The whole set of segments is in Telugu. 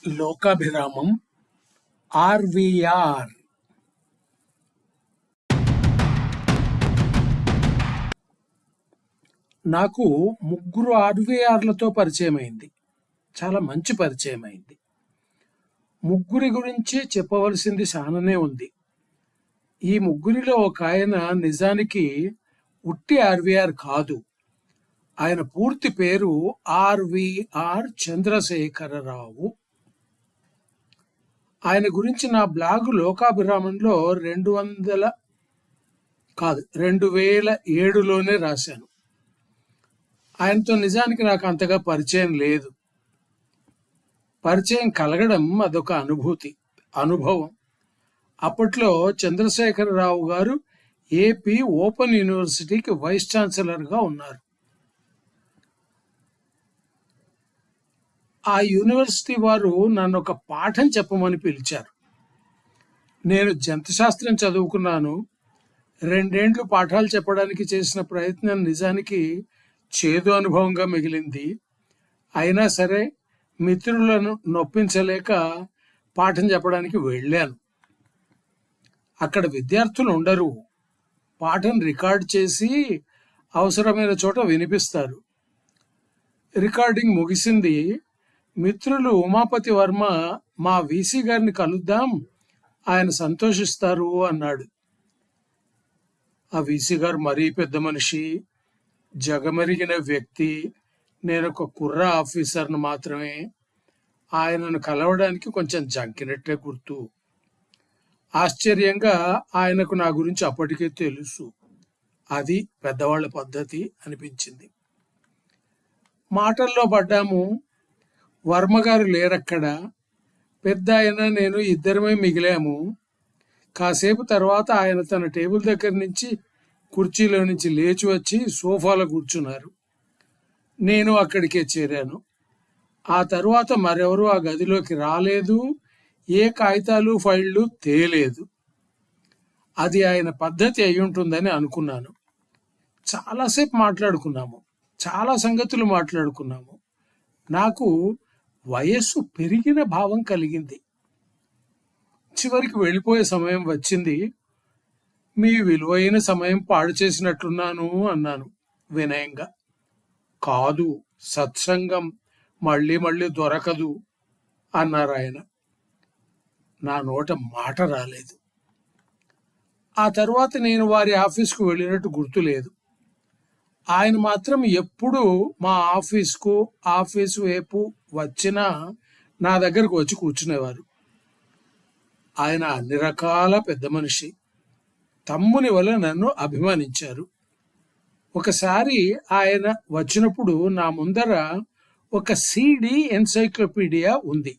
లోకాభిరామం ఆర్వీఆర్. నాకు ముగ్గురు ఆర్వీఆర్లతో పరిచయం అయింది. చాలా మంచి పరిచయం అయింది. ముగ్గురి గురించి చెప్పవలసింది చాలానే ఉంది. ఈ ముగ్గురిలో ఒక ఆయన నిజానికి ఉట్టి ఆర్వీఆర్ కాదు. ఆయన పూర్తి పేరు ఆర్వీఆర్ చంద్రశేఖరరావు. ఆయన గురించి నా బ్లాగ్ లోకాభిరామంలో 2007లోనే రాశాను. ఆయనతో నిజానికి నాకు అంతగా పరిచయం లేదు. పరిచయం కలగడం అదొక అనుభవం. అప్పట్లో చంద్రశేఖరరావు గారు ఏపీ ఓపెన్ యూనివర్సిటీకి వైస్ ఛాన్సలర్గా ఉన్నారు. ఆ యూనివర్సిటీ వారు నన్ను ఒక పాఠం చెప్పమని పిలిచారు. నేను జంతుశాస్త్రం చదువుకున్నాను. 2 ఏళ్లు పాఠాలు చెప్పడానికి చేసిన ప్రయత్నం నిజానికి చేదు అనుభవంగా మిగిలింది. అయినా సరే మిత్రులను నొప్పించలేక పాఠం చెప్పడానికి వెళ్ళాను. అక్కడ విద్యార్థులు ఉండరు. పాఠం రికార్డ్ చేసి అవసరమైన చోట వినిపిస్తారు. రికార్డింగ్ ముగిసింది. మిత్రులు ఉమాపతి వర్మ మా వీసీ గారిని కలుద్దాం, ఆయన సంతోషిస్తారు అన్నాడు. ఆ వీసీ గారు మరీ పెద్ద మనిషి, జగమెరిగిన వ్యక్తి. నేను ఒక కుర్ర ఆఫీసర్ను మాత్రమే. ఆయనను కలవడానికి కొంచెం జంకినట్టే గుర్తు. ఆశ్చర్యంగా ఆయనకు నా గురించి అప్పటికే తెలుసు. అది పెద్దవాళ్ల పద్ధతి అనిపించింది. మాటల్లో పడ్డాము. వర్మగారు లేరక్కడ. పెద్ద ఆయన నేను ఇద్దరమే మిగిలాము. కాసేపు తర్వాత ఆయన తన టేబుల్ దగ్గర నుంచి కుర్చీలో నుంచి లేచి వచ్చి సోఫాలో కూర్చున్నారు. నేను అక్కడికే చేరాను. ఆ తరువాత మరెవరూ ఆ గదిలోకి రాలేదు. ఏ కాగితాలు ఫైళ్లు తేలేదు. అది ఆయన పద్ధతి అయి ఉంటుందని అనుకున్నాను. చాలాసేపు మాట్లాడుకున్నాము. చాలా సంగతులు మాట్లాడుకున్నాము. నాకు వయస్సు పెరిగిన భావం కలిగింది. చివరికి వెళ్ళిపోయే సమయం వచ్చింది. మీ విలువైన సమయం పాడు చేసినట్లున్నాను అన్నాను వినయంగా. కాదు, సత్సంగం మళ్ళీ మళ్ళీ దొరకదు అన్నారు ఆయన. నా నోట మాట రాలేదు. ఆ తర్వాత నేను వారి ఆఫీస్కు వెళ్ళినట్టు గుర్తులేదు. ఆయన మాత్రం ఎప్పుడు మా ఆఫీసు వైపు వచ్చినా నా దగ్గరకు వచ్చి కూర్చునేవారు. ఆయన అన్ని రకాల పెద్ద మనిషి. తమ్ముని వల్ల నన్ను అభిమానించారు. ఒకసారి ఆయన వచ్చినప్పుడు నా ముందర ఒక CD ఎన్సైక్లోపీడియా ఉంది.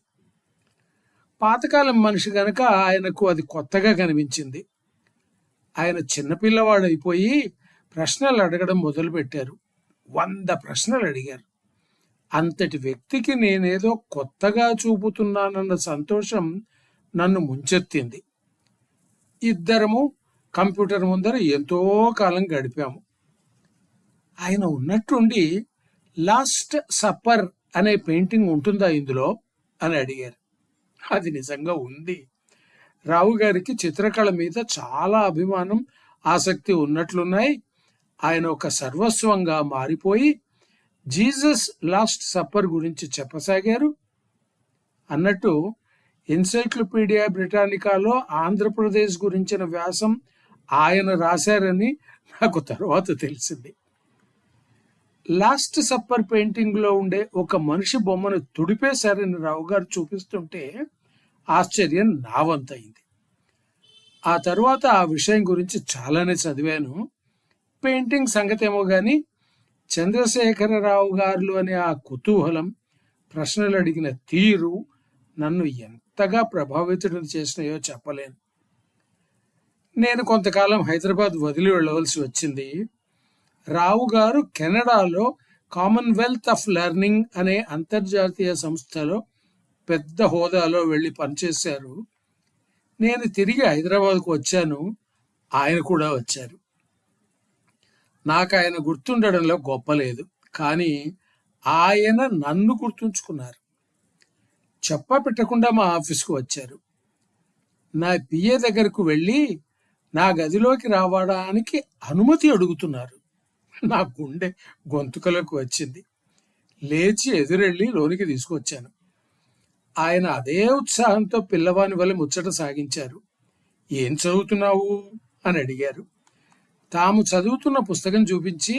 పాతకాలం మనిషి గనక ఆయనకు అది కొత్తగా కనిపించింది. ఆయన చిన్నపిల్లవాడైపోయి ప్రశ్నలు అడగడం మొదలుపెట్టారు. 100 ప్రశ్నలు అడిగారు. అంతటి వ్యక్తికి నేనేదో కొత్తగా చూపుతున్నానన్న సంతోషం నన్ను ముంచెత్తింది. ఇద్దరము కంప్యూటర్ ముందర ఎంతో కాలం గడిపాము. ఆయన ఉన్నట్టుండి లాస్ట్ సప్పర్ అనే పెయింటింగ్ ఉంటుందా ఇందులో అని అడిగారు. అది నిజంగా ఉంది. రావు గారికి చిత్రకళ మీద చాలా అభిమానం, ఆసక్తి ఉన్నట్లున్నాయి. ఆయన ఒక సర్వస్వంగా మారిపోయి జీసస్ లాస్ట్ సప్పర్ గురించి చెప్పసాగారు. అన్నట్టు ఎన్సైక్లోపీడియా బ్రిటానికాలో ఆంధ్రప్రదేశ్ గురించిన వ్యాసం ఆయన రాశారని నాకు తర్వాత తెలిసింది. లాస్ట్ సప్పర్ పెయింటింగ్లో ఉండే ఒక మనిషి బొమ్మను తుడిపేశారని రావు గారు చూపిస్తుంటే ఆశ్చర్యం నా వంతయింది. ఆ తర్వాత ఆ విషయం గురించి చాలానే చదివాను. పెయింటింగ్ సంగతేమో గాని చంద్రశేఖరరావు గారు అనే ఆ కుతూహలం, ప్రశ్నలు అడిగిన తీరు నన్ను ఎంతగా ప్రభావితుడిని చేసినాయో చెప్పలేను. నేను కొంతకాలం హైదరాబాద్ వదిలి వెళ్ళవలసి వచ్చింది. రావు గారు కెనడాలో కామన్వెల్త్ ఆఫ్ లెర్నింగ్ అనే అంతర్జాతీయ సంస్థలో పెద్ద హోదాలో వెళ్ళి పనిచేశారు. నేను తిరిగి హైదరాబాద్కు వచ్చాను. ఆయన కూడా వచ్చారు. నాకు ఆయన గుర్తుండడంలో గొప్ప లేదు, కానీ ఆయన నన్ను గుర్తుంచుకున్నారు. చెప్పా పెట్టకుండా మా ఆఫీస్కు వచ్చారు. నా పిఏ దగ్గరకు వెళ్ళి నా గదిలోకి రావడానికి అనుమతి అడుగుతున్నారు. నా గుండె గొంతుకలోకి వచ్చింది. లేచి ఎదురెళ్ళి లోనికి తీసుకొచ్చాను. ఆయన అదే ఉత్సాహంతో పిల్లవాని వల్ల ముచ్చట సాగించారు. ఏం చదువుతున్నావు అని అడిగారు. తాము చదువుతున్న పుస్తకం చూపించి,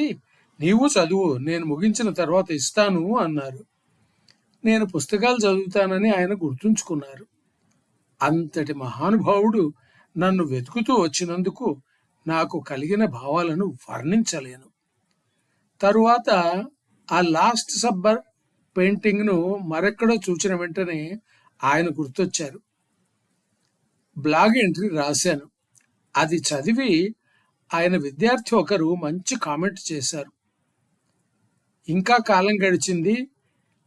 నీవు చదువు, నేను ముగించిన తర్వాత ఇస్తాను అన్నారు. నేను పుస్తకాలు చదువుతానని ఆయన గుర్తుంచుకున్నారు. అంతటి మహానుభావుడు నన్ను వెతుకుతూ వచ్చినందుకు నాకు కలిగిన భావాలను వర్ణించలేను. తరువాత ఆ లాస్ట్ సబ్బర్ పెయింటింగ్ను మరెక్కడో చూచిన వెంటనే ఆయన గుర్తొచ్చారు. బ్లాగ్ ఎంట్రీ రాశాను. అది చదివి ఆయన విద్యార్థి ఒకరు మంచి కామెంట్ చేశారు. ఇంకా కాలం గడిచింది,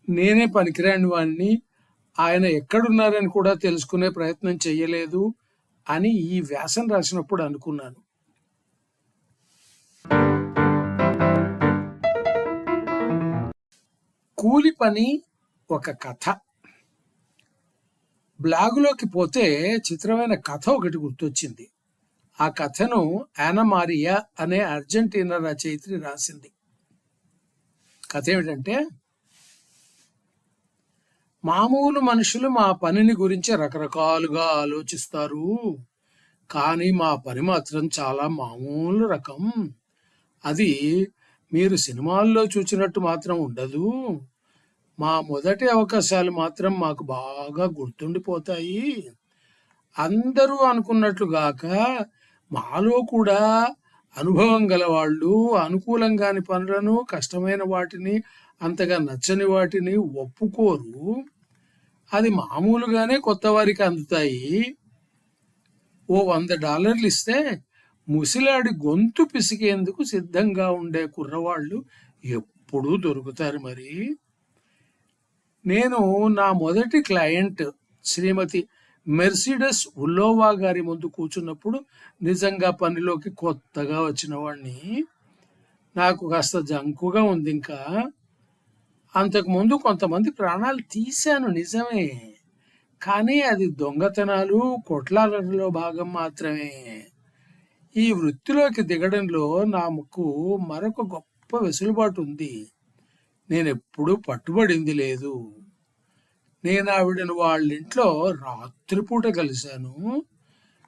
నేనే పనికిరాని వాణ్ణి, ఆయన ఎక్కడున్నారని కూడా తెలుసుకునే ప్రయత్నం చెయ్యలేదు అని ఈ వ్యాసం రాసినప్పుడు అనుకున్నాను. కూలి పని ఒక కథ. బ్లాగులోకి పోతే చిత్రమైన కథ ఒకటి గుర్తొచ్చింది. ఆ కథను యానా మారియా అనే అర్జెంటీనా రచయిత్రి రాసింది. కథ ఏమిటంటే, మామూలు మనుషులు మా పనిని గురించి రకరకాలుగా ఆలోచిస్తారు, కానీ మా పని మాత్రం చాలా మామూలు రకం. అది మీరు సినిమాల్లో చూసినట్టు మాత్రం ఉండదు. మా మొదటి అవకాశాలు మాత్రం మాకు బాగా గుర్తుండిపోతాయి. అందరూ అనుకున్నట్లుగాక మాలో కూడా అనుభవం గల వాళ్ళు అనుకూలంగాని పనులను, కష్టమైన వాటిని, అంతగా నచ్చని వాటిని ఒప్పుకోరు. అది మామూలుగానే కొత్త వారికి అందుతాయి. ఓ $100 ఇస్తే ముసిలాడి గొంతు పిసికేందుకు సిద్ధంగా ఉండే కుర్రవాళ్ళు ఎప్పుడూ దొరుకుతారు. మరి నేను నా మొదటి క్లయింట్ శ్రీమతి మెర్సిడెస్ ఉల్లోవా గారి ముందు కూర్చున్నప్పుడు నిజంగా పనిలోకి కొత్తగా వచ్చిన వాడిని. నాకు కాస్త జంకుగా ఉంది. ఇంకా అంతకుముందు కొంతమంది ప్రాణాలు తీశాను నిజమే, కానీ అది దొంగతనాలు, కొట్లాటలో భాగం మాత్రమే. ఈ వృత్తిలోకి దిగడంలో నాకు మరొక గొప్ప వెసులుబాటు ఉంది. నేనెప్పుడూ పట్టుబడింది లేదు. నేను ఆవిడను వాళ్ళింట్లో రాత్రిపూట కలిశాను.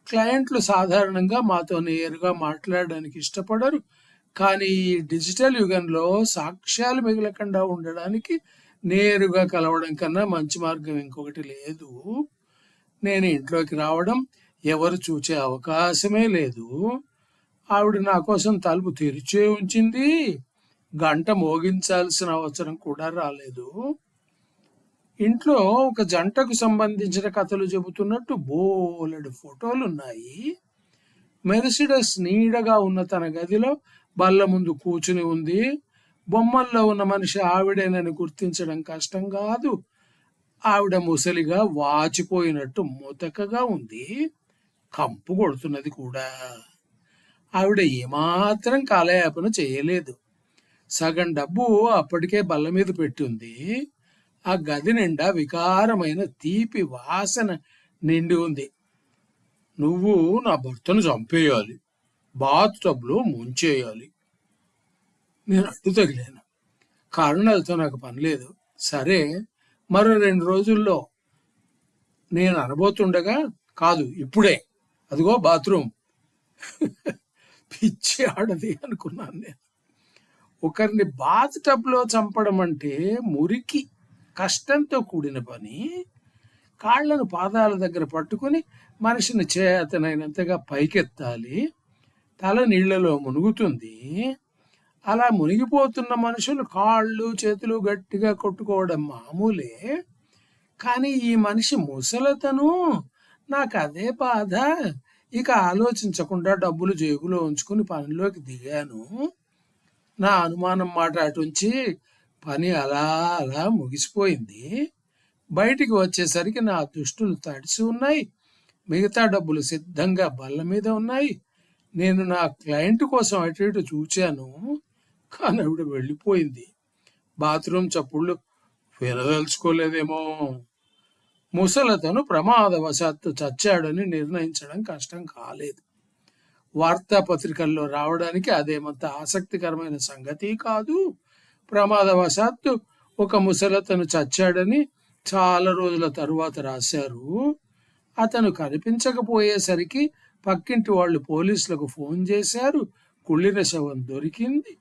క్లయింట్లు సాధారణంగా మాతో నేరుగా మాట్లాడడానికి ఇష్టపడరు, కానీ ఈ డిజిటల్ యుగంలో సాక్ష్యాలు మిగలకుండా ఉండడానికి నేరుగా కలవడం కన్నా మంచి మార్గం ఇంకొకటి లేదు. నేను ఇంట్లోకి రావడం ఎవరు చూచే అవకాశమే లేదు. ఆవిడ నా కోసం తలుపు తెరిచే ఉంచింది. గంట మోగించాల్సిన అవసరం కూడా రాలేదు. ఇంట్లో ఒక జంటకు సంబంధించిన కథలు చెబుతున్నట్టు బోలెడు ఫోటోలున్నాయి. మెర్సిడెస్ నీడగా ఉన్న తన గదిలో బల్ల ముందు కూర్చుని ఉంది. బొమ్మల్లో ఉన్న మనిషి ఆవిడేనని గుర్తించడం కష్టం కాదు. ఆవిడ ముసలిగా వాచిపోయినట్టు ముతకగా ఉంది. కంపు కొడుతున్నది కూడా. ఆవిడ ఏమాత్రం కాలయాపన చేయలేదు. సగం డబ్బు అప్పటికే బల్ల మీద పెట్టుంది. ఆ గది నిండా వికారమైన తీపి వాసన నిండి ఉంది. నువ్వు నా భర్తను చంపేయాలి, బాత్ టబ్లో ముంచేయాలి. నేను అడ్డు తగిలాను. కారణాలతో నాకు పని లేదు. సరే, మరో 2 రోజుల్లో నేను అనబోతుండగా, కాదు ఇప్పుడే, అదిగో బాత్రూమ్. పిచ్చి ఆడది అనుకున్నాను నేను. ఒకరిని బాత్ టబ్లో చంపడం అంటే మురికి, కష్టంతో కూడిన పని. కాళ్లను పాదాల దగ్గర పట్టుకుని మనిషిని చేతనైనంతగా పైకెత్తాలి. తల నీళ్లలో మునుగుతుంది. అలా మునిగిపోతున్న మనుషులు కాళ్ళు చేతులు గట్టిగా కొట్టుకోవడం మామూలే. కానీ ఈ మనిషి ముసలతను, నాకు అదే బాధ. ఇక ఆలోచించకుండా డబ్బులు జేబులో ఉంచుకుని పనిలోకి దిగాను. నా అనుమానం మాట అటుంచి పని అలా అలా ముగిసిపోయింది. బయటికి వచ్చేసరికి నా దుస్తులు తడిసి ఉన్నాయి. మిగతా డబ్బులు సిద్ధంగా బల్ల మీద ఉన్నాయి. నేను నా క్లయింట్ కోసం అటు ఇటు చూచాను, కానీ ఆవిడ వెళ్ళిపోయింది. బాత్రూమ్ చప్పుళ్ళు వినదలుచుకోలేదేమో. ముసలతను ప్రమాదవశాత్తు చచ్చాడని నిర్ణయించడం కష్టం కాలేదు. వార్తాపత్రికల్లో రావడానికి అదేమంత ఆసక్తికరమైన సంగతి కాదు. ప్రమాదవశాత్తు ఒక ముసలతను చచ్చాడని చాలా రోజుల తరువాత రాశారు. అతను కనిపించకపోయేసరికి పక్కింటి వాళ్ళు పోలీసులకు ఫోన్ చేశారు. కుళ్ళిన శవం దొరికింది.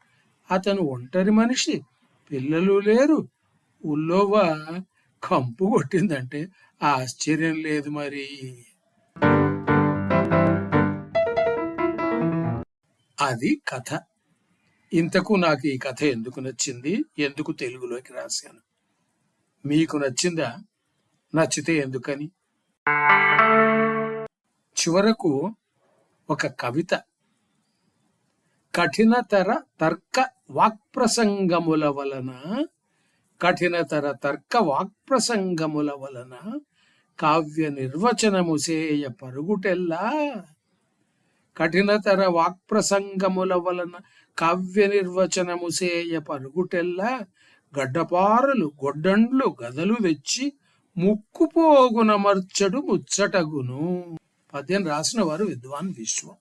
అతను ఒంటరి మనిషి, పిల్లలు లేరు. ఉల్లోవా కంపు కొట్టిందంటే ఆశ్చర్యం లేదు మరి. అది కథ. ఇంతకు నాకు ఈ కథ ఎందుకు నచ్చింది, ఎందుకు తెలుగులోకి రాశాను? మీకు నచ్చిందా? నచ్చితే ఎందుకని? చివరకు ఒక కవిత. కఠినతర తర్క వాక్ప్రసంగముల వలన కావ్య నిర్వచనము సేయ పరుగుటెల్లా. కఠినతర వాక్ప్రసంగముల వలన కావ్య నిర్వచనము సేయ పరుగుటెల్లా. గడ్డపారలు గొడ్డండ్లు గదలు తెచ్చి ముక్కుపోగున మర్చడు ముచ్చటగును. పద్యం రాసిన వారు విద్వాన్ విశ్వం.